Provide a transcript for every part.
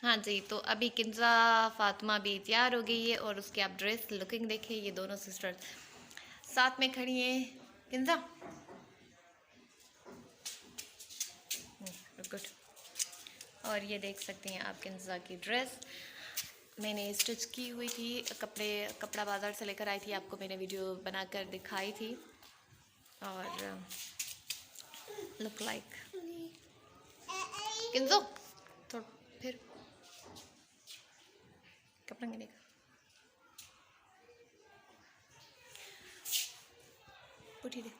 हाँ जी, तो अभी किंजा फातिमा भी तैयार हो गई है और उसकी आप ड्रेस लुकिंग देखिए। ये दोनों सिस्टर्स साथ में खड़ी हैं। किंजा गुड। और ये देख सकते हैं आप किंजा की ड्रेस मैंने स्टिच की हुई थी। कपड़ा बाज़ार से लेकर आई थी, आपको मैंने वीडियो बनाकर दिखाई थी। और लुक लाइक किंजो थोड़ा फिर कपड़ा गिरेगा। उठी दे,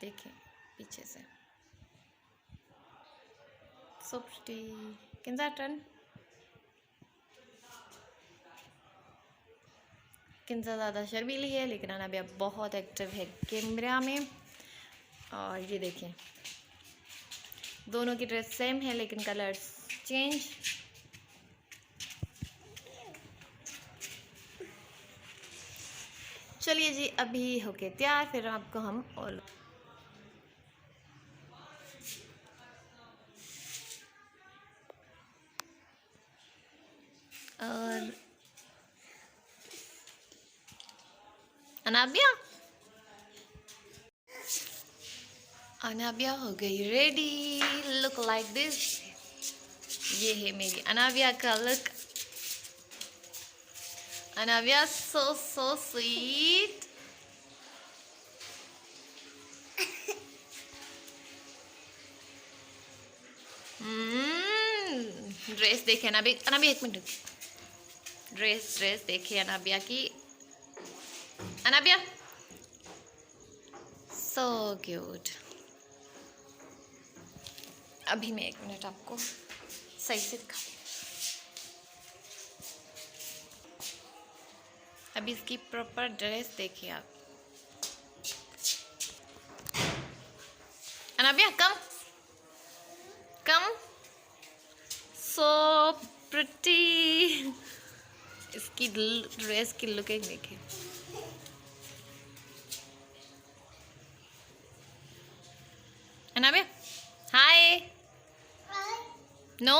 देखें पीछे से so pretty. Kinza turn. Kinza ज़्यादा शर्मीली है लेकिन अनाबिया बहुत एक्टिव है कैमरा में। और ये देखें दोनों की ड्रेस सेम है लेकिन कलर्स चेंज। चलिए जी, अभी होके तैयार, फिर आपको हम और अनाबिया अनाबिया हो गई रेडी। Look like this. ये है मेरी अनाबिया का लुक। अनाबिया सो सो स्वीट। ड्रेस देखे अनाबिया, अनाबिया एक मिनट। ड्रेस देखिए अनाबिया की। Anabia so cute. अभी मैं एक मिनट आपको सही से दिखा। अभी इसकी प्रॉपर ड्रेस देखिए आप। अनाबिया कम कम, सो प्रिटी। इसकी ड्रेस की लुकिंग देखिए। अनाबिया हाय। नो